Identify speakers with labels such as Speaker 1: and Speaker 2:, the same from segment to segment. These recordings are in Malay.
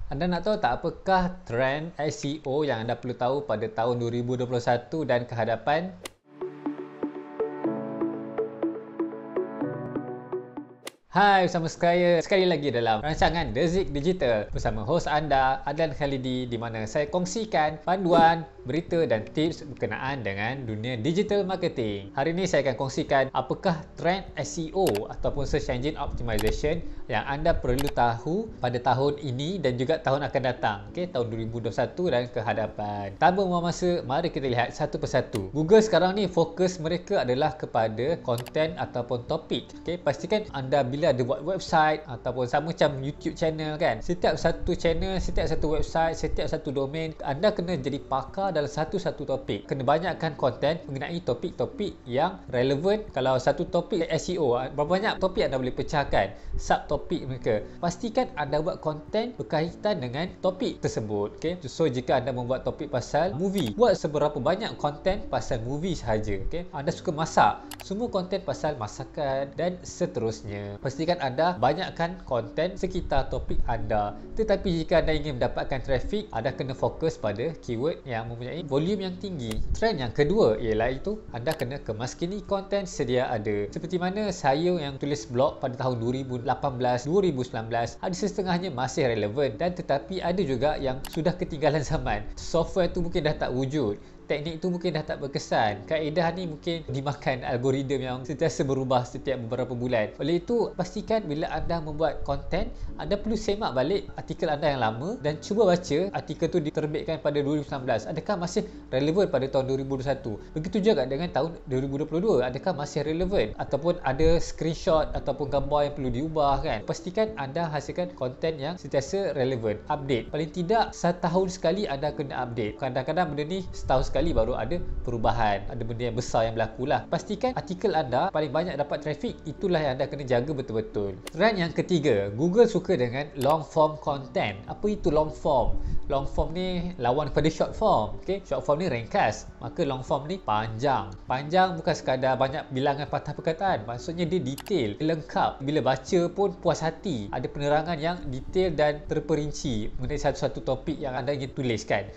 Speaker 1: Anda nak tahu tak apakah trend SEO yang anda perlu tahu pada tahun 2021 dan kehadapan? Hai, bersama saya sekali lagi dalam rancangan The Zik Digital bersama hos anda Adlan Khalidi, di mana saya kongsikan panduan, berita dan tips berkenaan dengan dunia digital marketing. Hari ini saya akan kongsikan apakah trend SEO ataupun Search Engine Optimization yang anda perlu tahu pada tahun ini dan juga tahun akan datang, tahun 2021 dan kehadapan. Tanpa membuang masa, mari kita lihat satu persatu. Google sekarang ni fokus mereka adalah kepada konten ataupun topik. Pastikan anda bila ada buat website ataupun sama macam YouTube channel kan, setiap satu channel, setiap satu website, setiap satu domain, anda kena jadi pakar dalam satu-satu topik. Kena banyakkan konten mengenai topik-topik yang relevan. Kalau satu topik SEO, berapa banyak topik anda boleh pecahkan subtopik mereka. Pastikan anda buat konten berkaitan dengan topik tersebut. So jika anda membuat topik pasal movie, buat seberapa banyak konten pasal movie sahaja. Anda suka masak, semua konten pasal masakan dan seterusnya. Pastikan anda banyakkan konten sekitar topik anda. Tetapi jika anda ingin mendapatkan traffic, anda kena fokus pada keyword yang mempunyai volume yang tinggi. Trend yang kedua ialah itu anda kena kemaskini konten sedia ada. Seperti mana saya yang tulis blog pada tahun 2018, 2019, ada setengahnya masih relevan, dan tetapi ada juga yang sudah ketinggalan zaman. Software tu mungkin dah tak wujud, teknik tu mungkin dah tak berkesan, kaedah ni mungkin dimakan algoritma yang sentiasa berubah setiap beberapa bulan. Oleh itu, pastikan bila anda membuat konten, anda perlu semak balik artikel anda yang lama dan cuba baca artikel tu diterbitkan pada 2019, adakah masih relevan pada tahun 2021. Begitu juga dengan tahun 2022, adakah masih relevan, ataupun ada screenshot ataupun gambar yang perlu diubah kan. Pastikan anda hasilkan konten yang sentiasa relevan, update. Paling tidak setahun sekali anda kena update. Kadang-kadang benda ni setahun sekali baru ada perubahan, ada benda yang besar yang berlaku lah. Pastikan artikel anda paling banyak dapat traffic, itulah yang anda kena jaga betul-betul. Trend yang ketiga, Google suka dengan long form content. Apa itu long form? Long form ni lawan kepada short form. Short form ni ringkas, maka long form ni panjang. Panjang bukan sekadar banyak bilangan patah perkataan, maksudnya dia detail, dia lengkap. Bila baca pun puas hati, ada penerangan yang detail dan terperinci mengenai satu-satu topik yang anda ingin tuliskan.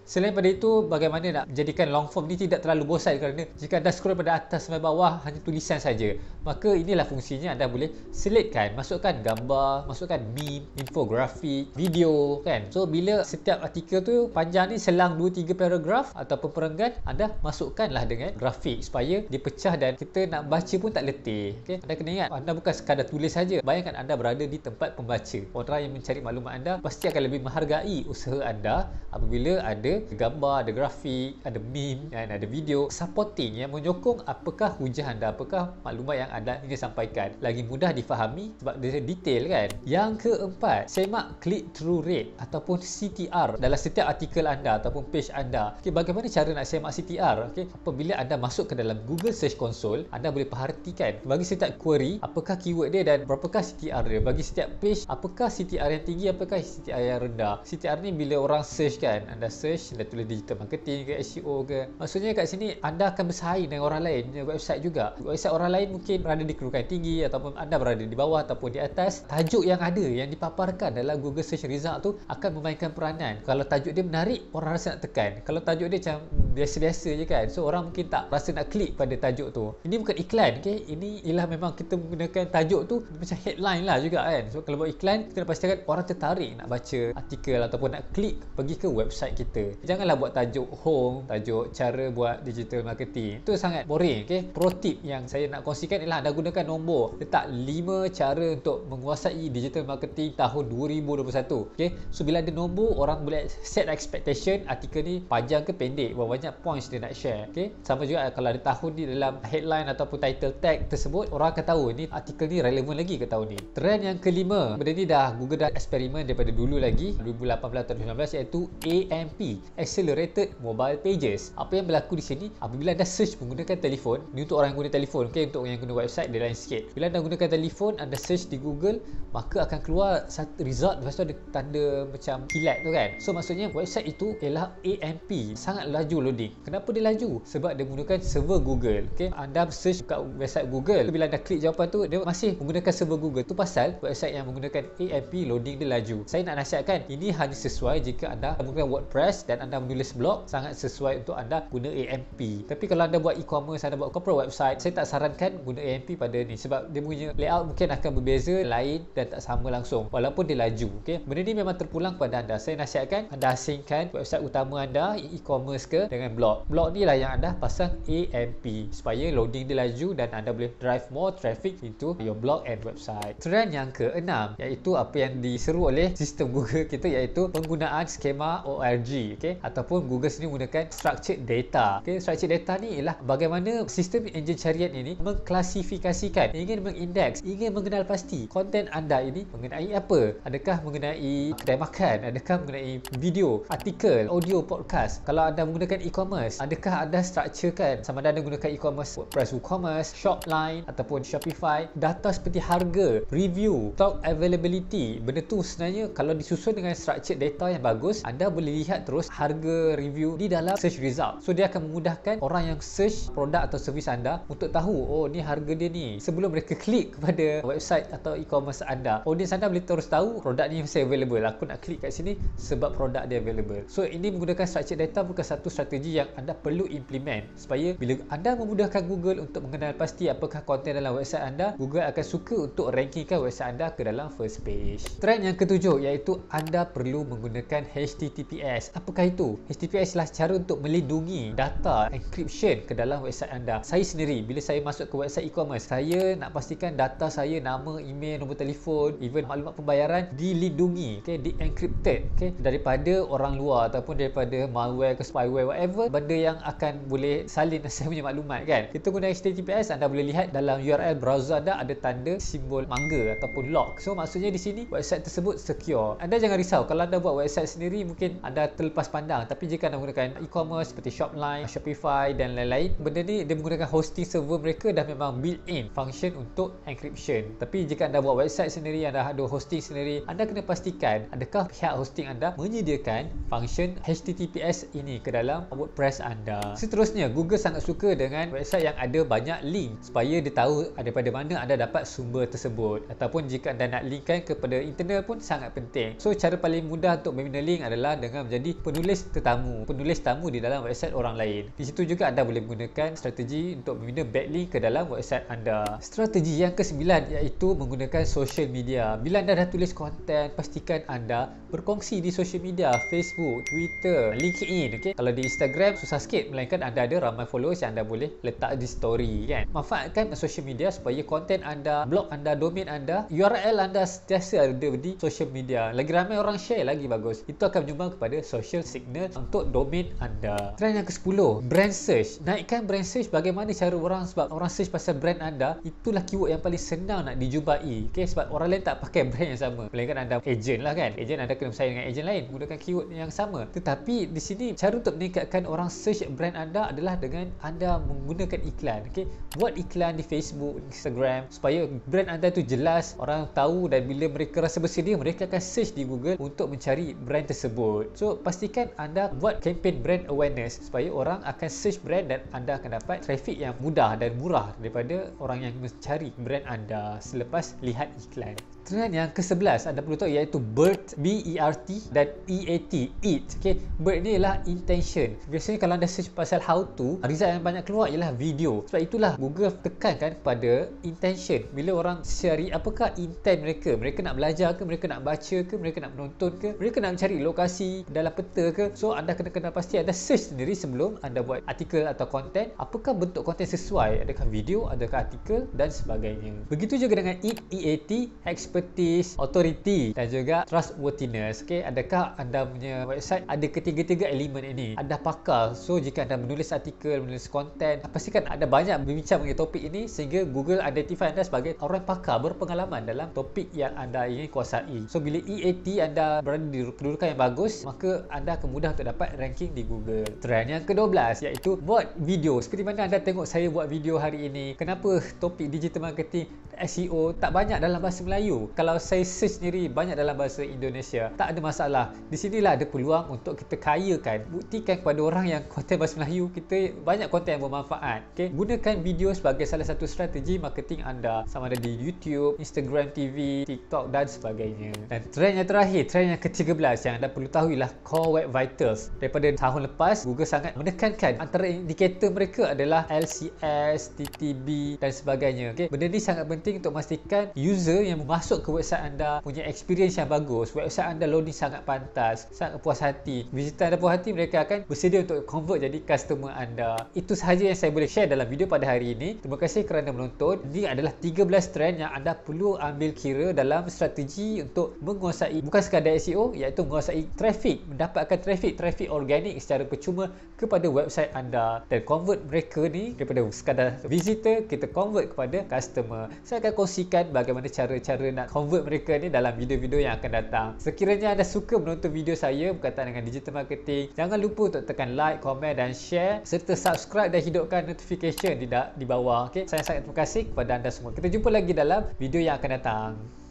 Speaker 1: Selain pada itu, bagaimana nak menjadikan long form ni tidak terlalu bosan, kerana jika anda scroll pada atas sampai bawah hanya tulisan saja, maka inilah fungsinya. Anda boleh selitkan, masukkan gambar, masukkan meme, infografik, video kan. So bila setiap artikel tu panjang ni selang 2-3 paragraf ataupun perenggan, anda masukkanlah dengan grafik supaya dia pecah dan kita nak baca pun tak letih. Anda kena ingat, anda bukan sekadar tulis saja. Bayangkan anda berada di tempat pembaca. Orang yang mencari maklumat anda pasti akan lebih menghargai usaha anda apabila ada gambar, ada grafik, ada meme dan ada video supporting yang menyokong apakah hujah anda, apakah maklumat yang anda ingin sampaikan. Lagi mudah difahami sebab dia detail kan. Yang keempat, semak click through rate ataupun CTR dalam setiap artikel anda ataupun page anda. Bagaimana cara nak semak CTR? Apabila anda masuk ke dalam Google Search Console, anda boleh perhatikan bagi setiap query apakah keyword dia dan berapakah CTR dia. Bagi setiap page, apakah CTR yang tinggi, apakah CTR yang rendah. CTR ni bila orang search kan, anda search, anda tulis digital marketing ke SEO ke, maksudnya kat sini anda akan bersaing dengan orang lain, website juga. Website orang lain mungkin berada di kedudukan tinggi ataupun anda berada di bawah ataupun di atas. Tajuk yang ada, yang dipaparkan dalam Google Search Result tu akan memainkan peranan. Kalau tajuk dia menarik, orang rasa nak tekan. Kalau tajuk dia macam biasa-biasa je kan, so orang mungkin tak rasa nak klik pada tajuk tu. Ini bukan iklan, ini ialah memang kita menggunakan tajuk tu macam headline lah juga kan. So kalau buat iklan, kita nak pastikan orang tertarik nak baca artikel ataupun nak klik pergi ke website kita. Janganlah buat tajuk home, tajuk cara buat digital marketing, itu sangat boring. Pro tip yang saya nak kongsikan ialah anda gunakan nombor, letak 5 cara untuk menguasai digital marketing tahun 2021. So bila ada nombor, orang boleh set expectation artikel ni panjang ke pendek, berapa banyak points dia nak share. Sama juga kalau ada tahun di dalam headline ataupun title tag tersebut, orang akan tahu ni artikel ni relevan lagi ke tahun ni. Trend yang kelima, benda ni Google dah eksperimen daripada dulu lagi 2018 atau 2019, iaitu AMP, Accelerated Mobile Pages. Apa yang berlaku di sini, apabila anda search menggunakan telefon, ni untuk orang yang guna telefon, untuk yang guna website dia lain sikit. Bila anda gunakan telefon, anda search di Google, maka akan keluar satu result, lepas tu ada tanda macam kilat tu kan. So maksudnya website itu ialah AMP, sangat laju loading. Kenapa dia laju? Sebab dia menggunakan server Google. Okay? Anda search kat website Google, bila anda klik jawapan tu, dia masih menggunakan server Google. Tu pasal website yang menggunakan AMP loading dia laju. Saya nak nasihatkan, ini hanya sesuai jika anda menggunakan WordPress dan anda menulis blog, sangat sesuai untuk anda guna AMP. Tapi kalau anda buat e-commerce, anda buat corporate website, saya tak sarankan guna AMP pada ni sebab dia punya layout mungkin akan berbeza, lain dan tak sama langsung walaupun dia laju. Okay? Benda ni memang terpulang pada anda. Saya nasihatkan anda asingkan website utama anda, e-commerce ke, dengan blog. Blog ni lah yang anda pasang AMP supaya loading dia laju dan anda boleh drive more traffic into your blog and website. Trend yang ke-6 iaitu apa yang diseru oleh sistem Google kita, iaitu penggunaan skema ORG, okay? Ataupun Google sendiri menggunakan structured data. Okay? Structured data ni ialah bagaimana sistem enjin carian ini mengklasifikasikan, ingin mengindeks, ingin mengenal pasti konten anda ini mengenai apa. Adakah mengenai kedai makan, adakah mengenai video, artikel, audio, podcast. Kalau anda menggunakan e-commerce, adakah anda structurekan sama ada anda guna e-commerce WordPress WooCommerce, Shopline ataupun Shopify, data seperti harga, review, stock availability. Benda tu sebenarnya kalau disusun dengan structured data yang bagus, anda boleh lihat terus harga, review di dalam search result. So dia akan memudahkan orang yang search produk atau servis anda untuk tahu, oh ni harga dia ni, sebelum mereka klik kepada website atau e-commerce anda. Audience anda boleh terus tahu produk ni masih available, aku nak klik kat sini sebab produk dia available. So ini menggunakan structured data bukan satu strategi yang anda perlu implement, supaya bila anda memudahkan Google untuk mengenal pasti apakah konten dalam website anda, Google akan suka untuk rankingkan website anda ke dalam first page. Trend yang ketujuh iaitu anda perlu menggunakan HTTPS. Apakah itu? HTTPS adalah cara untuk melindungi data encryption ke dalam website anda. Saya sendiri bila saya masuk ke website e-commerce, saya nak pastikan data saya, nama, email, nombor telefon, even maklumat pembayaran dilindungi, okay, di-encrypted, okay, daripada orang luar ataupun daripada malware ke spyware, whatever benda yang akan boleh salin saya punya maklumat kan. Kita guna HTTPS, anda boleh lihat dalam URL browser anda ada tanda simbol mangga ataupun lock. So maksudnya di sini website tersebut secure. Anda jangan risau kalau anda buat website sendiri, mungkin anda terlepas pandang, tapi jika anda menggunakan e-commerce seperti Shopline, Shopify dan lain-lain, benda ni dia menggunakan hosting server mereka dah memang built-in function untuk encryption. Tapi jika anda buat website sendiri, anda ada hosting sendiri, anda kena pastikan adakah pihak hosting anda menyediakan function HTTPS ini ke dalam WordPress anda. Seterusnya, Google sangat suka dengan website yang ada banyak link supaya dia tahu daripada mana anda dapat sumber tersebut, ataupun jika anda nak linkkan kepada internal pun sangat penting. So cara paling mudah untuk membina link adalah dengan menjadi penulis tamu di dalam website orang lain. Di situ juga anda boleh menggunakan strategi untuk membina backlink ke dalam website anda. Strategi yang ke-9 iaitu menggunakan social media. Bila anda dah tulis konten, pastikan anda berkongsi di social media, Facebook, Twitter, LinkedIn. Okay? Kalau di Instagram susah sikit, melainkan anda ada ramai followers yang anda boleh letak di story kan. Manfaatkan social media supaya konten anda, blog anda, domain anda, URL anda sentiasa ada di social media. Lagi ramai orang share, lagi bagus. Itu akan menyumbang kepada social signal untuk domain anda. Trend yang ke-10, brand search. Naikkan brand search. Bagaimana cara orang, sebab orang search pasal brand anda, itulah keyword yang paling senang nak dijumpai. Okay? Sebab orang lain tak pakai brand yang sama, melainkan anda agent lah kan. Agent anda kena bersaing dengan agent lain menggunakan keyword yang sama. Tetapi di sini cara untuk meningkatkan orang search brand anda adalah dengan anda menggunakan iklan. Okay? Buat iklan di Facebook, Instagram supaya brand anda tu jelas, orang tahu, dan bila mereka rasa bersedia, mereka akan search di Google untuk mencari brand tersebut. So pastikan anda buat campaign brand awareness supaya orang akan search brand dan anda akan dapat traffic yang mudah dan murah daripada orang yang mencari brand anda selepas lihat iklan. Trend yang ke-11 anda perlu tahu iaitu BERT, B-E-R-T dan E-A-T, eat. Okay? BERT ni ialah intention. Biasanya kalau anda search pasal how to, result yang banyak keluar ialah video. Sebab itulah Google tekankan pada intention. Bila orang cari apakah intent mereka, mereka nak belajar ke, mereka nak baca ke, mereka nak menonton ke, mereka nak mencari lokasi dalam peta ke. So anda kena pasti anda search sendiri sebelum anda buat artikel atau konten, apakah bentuk konten sesuai, adakah video, adakah artikel dan sebagainya. Begitu juga dengan EAT, E-A-T, expertise, authority dan juga trustworthiness. Okay, adakah anda punya website ada ketiga-tiga elemen ini? Ada pakar. So jika anda menulis artikel, menulis konten, pastikan ada banyak berbincang mengenai topik ini sehingga Google identify anda sebagai orang pakar berpengalaman dalam topik yang anda ingin kuasai. So bila EAT anda berada di kedudukan yang bagus, maka anda akan mudah untuk dapat ranking di Google. Trend yang ke-12 iaitu buat video. Seperti mana anda tengok saya buat video hari ini. Kenapa topik digital marketing SEO tak banyak dalam bahasa Melayu. Kalau saya search sendiri banyak dalam bahasa Indonesia, tak ada masalah. Di sinilah ada peluang untuk kita kayakan, buktikan kepada orang yang konten bahasa Melayu kita banyak konten yang bermanfaat. Okay? Gunakan video sebagai salah satu strategi marketing anda, sama ada di YouTube, Instagram TV, TikTok dan sebagainya. Dan trend yang terakhir, trend yang ke-13 yang anda perlu tahu ialah Core Web Vitals. Daripada tahun lepas, Google sangat menekankan antara indikator mereka adalah LCS, TTB dan sebagainya. Okay? Benda ni sangat penting untuk memastikan user yang masuk ke website anda punya experience yang bagus, website anda loading sangat pantas, sangat puas hati. Visitor anda puas hati, mereka akan bersedia untuk convert jadi customer anda. Itu sahaja yang saya boleh share dalam video pada hari ini. Terima kasih kerana menonton. Ini adalah 13 trend yang anda perlu ambil kira dalam strategi untuk menguasai bukan sekadar SEO, iaitu menguasai traffic, mendapatkan traffic organik secara percuma kepada website anda dan convert mereka ni daripada sekadar visitor kita convert kepada customer. Saya akan kongsikan bagaimana cara-cara nak convert mereka ni dalam video-video yang akan datang. Sekiranya anda suka menonton video saya berkaitan dengan digital marketing, jangan lupa untuk tekan like, komen dan share serta subscribe dan hidupkan notification di bawah. Okay? Saya sangat terima kasih kepada anda semua. Kita jumpa lagi dalam video yang akan datang.